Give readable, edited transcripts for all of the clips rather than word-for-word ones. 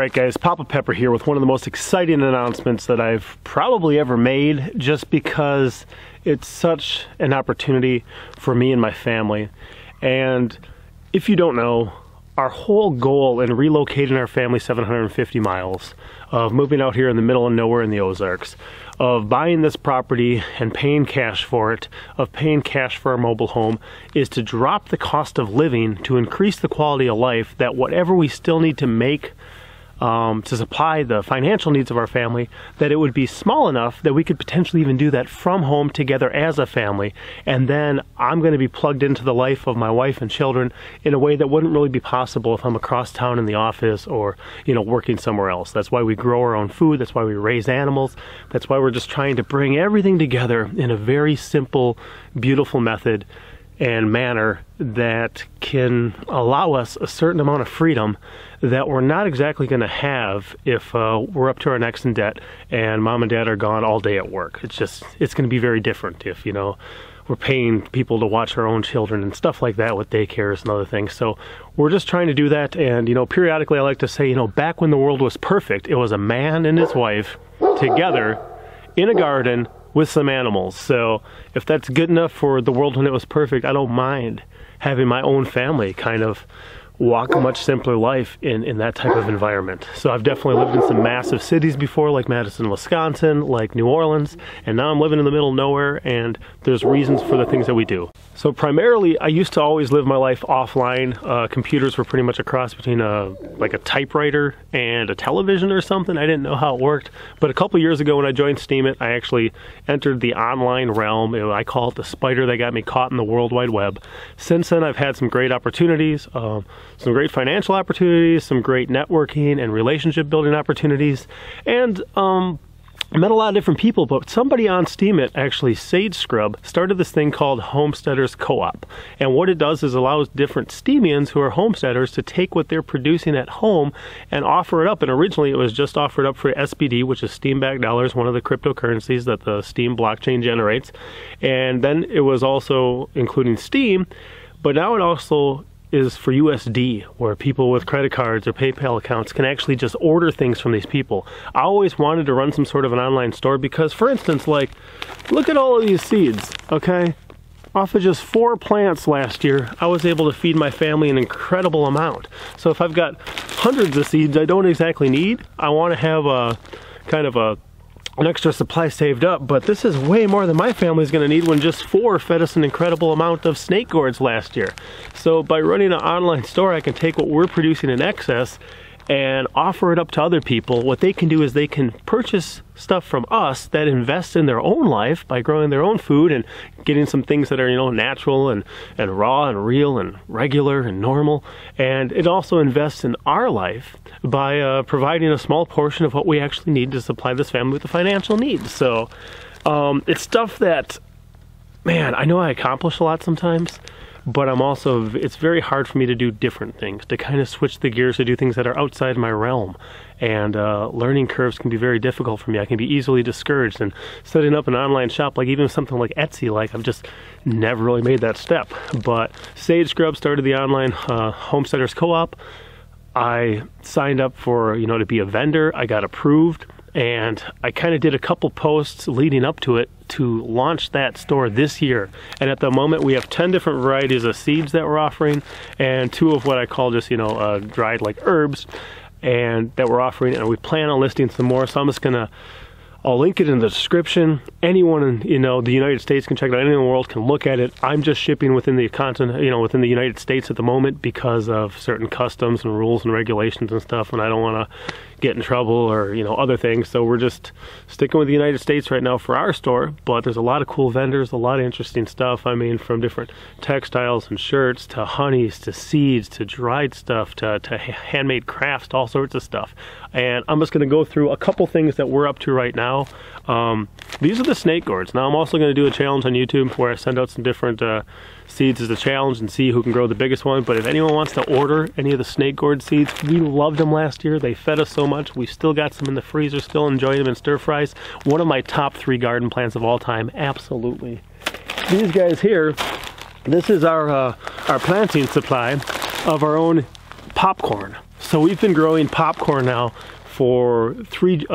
Alright guys, Papa Pepper here with one of the most exciting announcements that I've probably ever made, just because it's such an opportunity for me and my family. And if you don't know, our whole goal in relocating our family 750 miles, of moving out here in the middle of nowhere in the Ozarks, of buying this property and paying cash for it, of paying cash for our mobile home, is to drop the cost of living to increase the quality of life, that whatever we still need to make to supply the financial needs of our family, that it would be small enough that we could potentially even do that from home together as a family. And then I'm going to be plugged into the life of my wife and children in a way that wouldn't really be possible if I'm across town in the office or, you know, working somewhere else. That's why we grow our own food. That's why we raise animals. That's why we're just trying to bring everything together in a very simple, beautiful method and manner that can allow us a certain amount of freedom that we're not exactly going to have if we're up to our necks in debt and mom and dad are gone all day at work. It's going to be very different if, you know, we're paying people to watch our own children and stuff like that with daycares and other things. So we're just trying to do that. And, you know, periodically I like to say, you know, back when the world was perfect, it was a man and his wife together in a garden with some animals. So if that's good enough for the world when it was perfect, I don't mind having my own family kind of walk a much simpler life in that type of environment. So I've definitely lived in some massive cities before, like Madison, Wisconsin, like New Orleans, and now I'm living in the middle of nowhere, and there's reasons for the things that we do. So primarily, I used to always live my life offline. Computers were pretty much a cross between like a typewriter and a television or something. I didn't know how it worked. But a couple years ago when I joined Steemit, I actually entered the online realm. I call it the spider that got me caught in the World Wide Web. Since then, I've had some great opportunities, some great financial opportunities, some great networking and relationship building opportunities, and I met a lot of different people. But somebody on Steemit, actually Sage Scrub, started this thing called Homesteaders Co-op. And what it does is allows different Steemians who are homesteaders to take what they're producing at home and offer it up. And originally it was just offered up for SBD, which is Steam-backed dollars, one of the cryptocurrencies that the Steem blockchain generates. And then it was also including Steem, but now it also is for USD, where people with credit cards or PayPal accounts can actually just order things from these people. I always wanted to run some sort of an online store because, for instance, like, look at all of these seeds, okay? Off of just 4 plants last year, I was able to feed my family an incredible amount. So if I've got hundreds of seeds I don't exactly need, I want to have a kind of an extra supply saved up, but this is way more than my family's going to need when just 4 fed us an incredible amount of snake gourds last year. So by running an online store, I can take what we're producing in excess and offer it up to other people. What they can do is they can purchase stuff from us that invests in their own life by growing their own food and getting some things that are, you know, natural and raw and real and regular and normal. And it also invests in our life by providing a small portion of what we actually need to supply this family with the financial needs. So it's stuff that, man, I know I accomplish a lot sometimes, but I'm also, it's very hard for me to do different things, to kind of switch the gears to do things that are outside my realm. And learning curves can be very difficult for me. I can be easily discouraged, and setting up an online shop, like even something like Etsy, like I've just never really made that step. But Sage Scrub started the online Homesteaders Co-op. I signed up for, you know, to be a vendor. I got approved, and I kind of did a couple posts leading up to it to launch that store this year. And at the moment we have 10 different varieties of seeds that we're offering, and 2 of what I call just, you know, dried like herbs, and that we're offering, and we plan on listing some more. So I'm just gonna, I'll link it in the description. Anyone in, you know, the United States can check it out. Anyone in the world can look at it. I'm just shipping within the continent, you know, within the United States at the moment because of certain customs and rules and regulations and stuff, and I don't want to get in trouble or, you know, other things. So we're just sticking with the United States right now for our store, but there's a lot of cool vendors, a lot of interesting stuff. I mean, from different textiles and shirts to honeys to seeds to dried stuff to handmade crafts, to all sorts of stuff. And I'm just going to go through a couple things that we're up to right now. These are the snake gourds. Now I'm also going to do a challenge on YouTube where I send out some different seeds as a challenge and see who can grow the biggest one. But if anyone wants to order any of the snake gourd seeds, we loved them last year. They fed us so much. We've still got some in the freezer, still enjoying them in stir fries. One of my top 3 garden plants of all time, absolutely. These guys here, this is our planting supply of our own popcorn. So we've been growing popcorn now for 3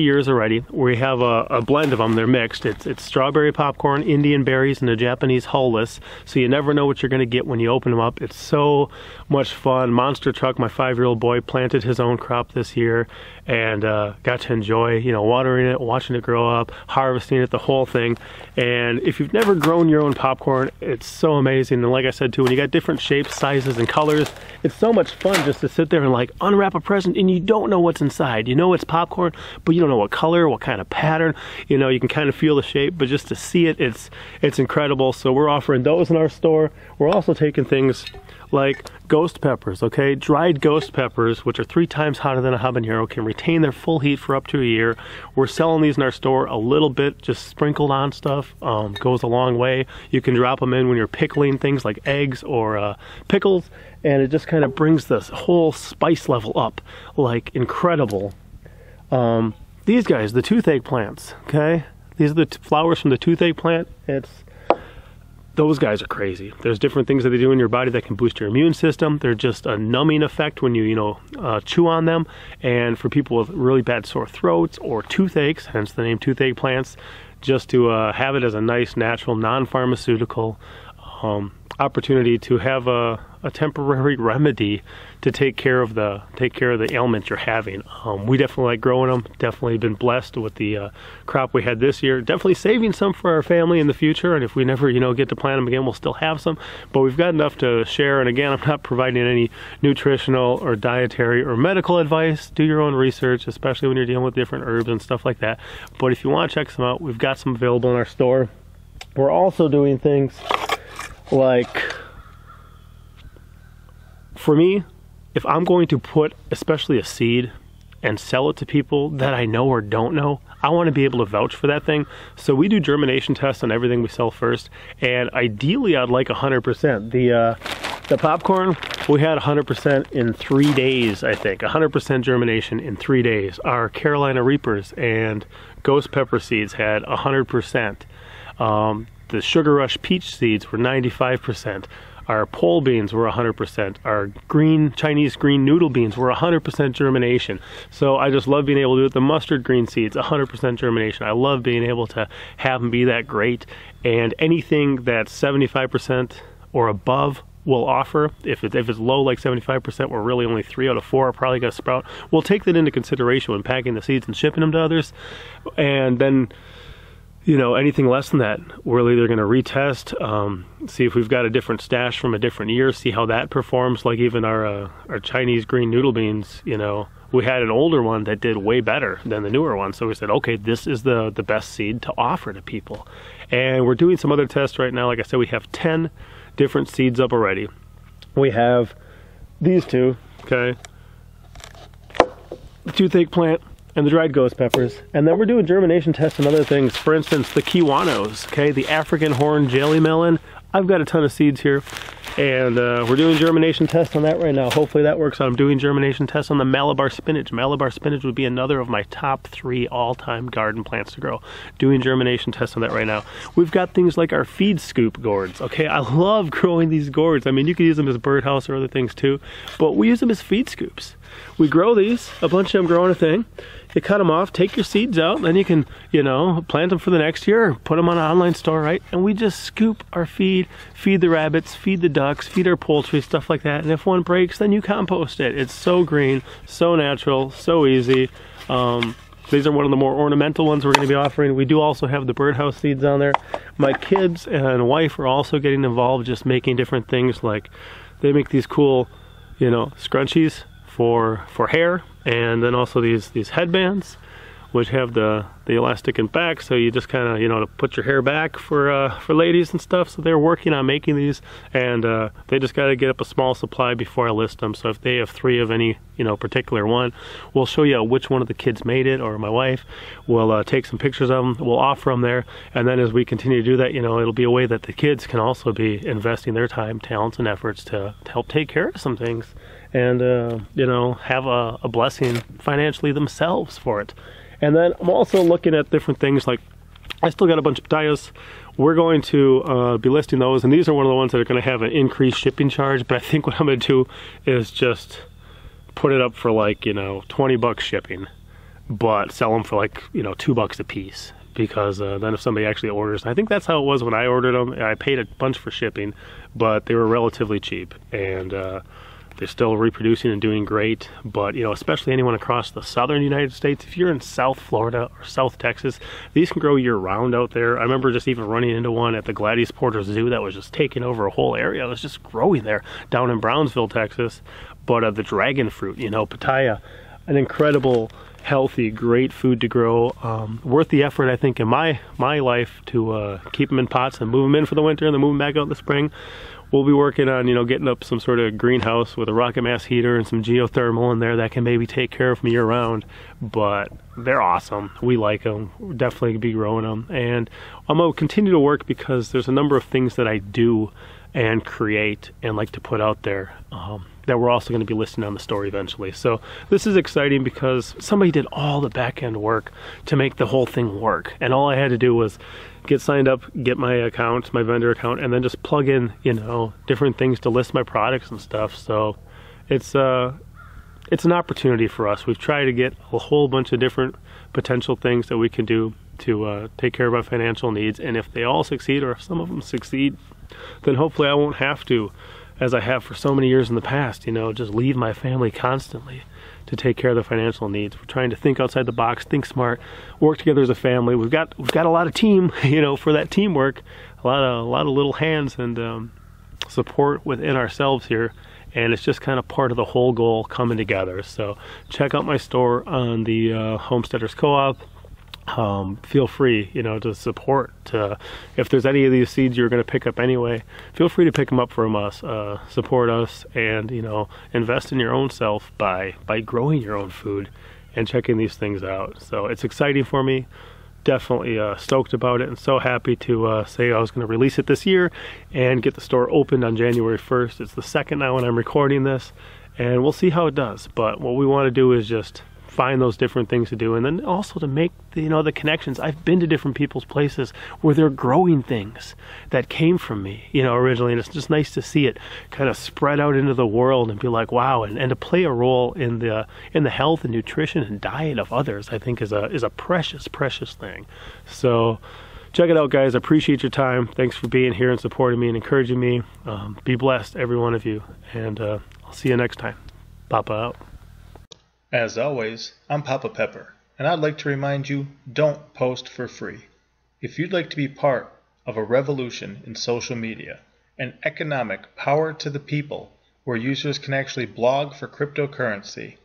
years already. We have a blend of them. They're mixed. It's strawberry popcorn, Indian berries, and a Japanese hulless. So you never know what you're going to get when you open them up. It's so much fun. Monster Truck, my 5-year-old boy, planted his own crop this year and got to enjoy, you know, watering it, watching it grow up, harvesting it, the whole thing. And if you've never grown your own popcorn, it's so amazing. And like I said too, when you got different shapes, sizes, and colors, it's so much fun just to sit there and like unwrap a present and you don't know what's inside. You know it's popcorn, but you don't know what color, what kind of pattern. You know, you can kind of feel the shape, but just to see it, it's incredible. So we're offering those in our store. We're also taking things like ghost peppers, okay? Dried ghost peppers, which are 3 times hotter than a habanero, can retain their full heat for up to a year. We're selling these in our store a little bit, just sprinkled on stuff. Goes a long way. You can drop them in when you're pickling things like eggs or pickles, and it just kind of brings this whole spice level up, like incredible. These guys, the toothache plants, okay? These are the flowers from the toothache plant. Those guys are crazy. There's different things that they do in your body that can boost your immune system. They're just a numbing effect when you chew on them. And for people with really bad sore throats or toothaches, hence the name toothache plants, just to have it as a nice, natural, non-pharmaceutical opportunity to have a temporary remedy to take care of the ailment you're having. We definitely like growing them. Definitely been blessed with the crop we had this year. Definitely saving some for our family in the future, and if we never get to plant them again, we'll still have some. But we've got enough to share. And again, I'm not providing any nutritional or dietary or medical advice. Do your own research, especially when you're dealing with different herbs and stuff like that. But if you want to check some out, we've got some available in our store. We're also doing things like, for me, if I'm going to put especially a seed and sell it to people that I know or don't know, I want to be able to vouch for that thing. So we do germination tests on everything we sell first, and ideally I'd like 100%. The popcorn, we had 100% in 3 days, I think. 100% germination in 3 days. Our Carolina Reapers and ghost pepper seeds had 100%. The Sugar Rush peach seeds were 95%. Our pole beans were 100%. Our Chinese green noodle beans were 100% germination. So I just love being able to do it. The mustard green seeds, 100% germination. I love being able to have them be that great. And anything that's 75% or above, we'll offer. If it's low, like 75%, we're really only 3 out of 4 are probably going to sprout. We'll take that into consideration when packing the seeds and shipping them to others. And then, anything less than that, we're either going to retest, see if we've got a different stash from a different year, see how that performs. Like even our Chinese green noodle beans, we had an older one that did way better than the newer one. So we said, okay, this is the best seed to offer to people. And we're doing some other tests right now. Like I said, we have 10 different seeds up already. We have these two, okay? The toothache plant and the dried ghost peppers. And then we're doing germination tests and other things. For instance, the kiwanos, okay? The African horn jelly melon. I've got a ton of seeds here, and we're doing germination tests on that right now. Hopefully that works out. I'm doing germination tests on the Malabar spinach. Malabar spinach would be another of my top 3 all-time garden plants to grow. Doing germination tests on that right now. We've got things like our feed scoop gourds, okay? I love growing these gourds. I mean, you could use them as birdhouse or other things too, but we use them as feed scoops. We grow these, a bunch of them growing a thing. You cut them off, take your seeds out, then you can, plant them for the next year, or put them on an online store, right? And we just scoop our feed the rabbits, feed the ducks, feed our poultry, stuff like that. And if one breaks, then you compost it. It's so green, so natural, so easy. These are one of the more ornamental ones we're going to be offering. We do also have the birdhouse seeds on there. My kids and wife are also getting involved, just making different things. Like they make these cool, scrunchies for hair, and then also these headbands which have the elastic in back, so you just kind of to put your hair back for ladies and stuff. So they're working on making these, and they just got to get up a small supply before I list them. So if they have 3 of any particular one, we'll show you which one of the kids made it, or my wife will take some pictures of them, we'll offer them there. And then as we continue to do that, it'll be a way that the kids can also be investing their time, talents, and efforts to help take care of some things, and have a blessing financially themselves for it. And then I'm also looking at different things, like I still got a bunch of potatoes. We're going to be listing those, and these are one of the ones that are going to have an increased shipping charge. But I think what I'm going to do is just put it up for like, you know, 20 bucks shipping, but sell them for like, you know, $2 a piece. Because then if somebody actually orders, I think that's how it was when I ordered them. I paid a bunch for shipping, but they were relatively cheap, and they're still reproducing and doing great. But, you know, especially anyone across the southern United States, if you're in South Florida or South Texas, these can grow year round out there. I remember just even running into one at the Gladys Porter Zoo that was just taking over a whole area. It was just growing there down in Brownsville, Texas. But the dragon fruit, you know, pitaya, an incredible, healthy, great food to grow. Worth the effort, I think, in my life to keep them in pots and move them in for the winter and then move them back out in the spring. We'll be working on, you know, getting up some sort of greenhouse with a rocket mass heater and some geothermal in there that can maybe take care of them year round. But they're awesome. We like them. We'll definitely be growing them. And I'm going to continue to work because there's a number of things that I do and create and like to put out there that we're also going to be listing on the store eventually. So this is exciting because somebody did all the back end work to make the whole thing work. And all I had to do was get signed up, get my account, my vendor account, and then just plug in, you know, different things to list my products and stuff. So it's an opportunity for us. We've tried to get a whole bunch of different potential things that we can do to take care of our financial needs. And if they all succeed, or if some of them succeed, then hopefully I won't have to, as I have for so many years in the past, you know, just leave my family constantly to take care of the financial needs. We're trying to think outside the box, think smart, work together as a family. We've got a lot of team, you know, for that teamwork, a lot of little hands and support within ourselves here. And it's just kind of part of the whole goal coming together. So check out my store on the Homesteaders Co-op. Feel free, you know, to support. If there's any of these seeds you're going to pick up anyway, feel free to pick them up from us. Support us, and, you know, invest in your own self by growing your own food and checking these things out. So it's exciting for me. Definitely stoked about it, and so happy to say I was going to release it this year and get the store opened on January 1st. It's the second now when I'm recording this, and we'll see how it does. But what we want to do is just find those different things to do, and then also to make the, you know, the connections. I've been to different people's places where they're growing things that came from me, you know, originally, and it's just nice to see it kind of spread out into the world and be like, wow, and to play a role in the health and nutrition and diet of others, I think is a precious thing. So check it out, guys. I appreciate your time. Thanks for being here and supporting me and encouraging me. Be blessed, every one of you, and I'll see you next time. Papa out. As always, I'm Papa Pepper, and I'd like to remind you, don't post for free. If you'd like to be part of a revolution in social media, an economic power to the people where users can actually blog for cryptocurrency,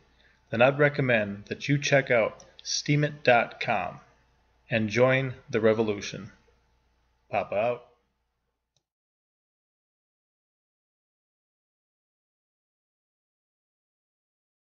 then I'd recommend that you check out steemit.com and join the revolution. Papa out.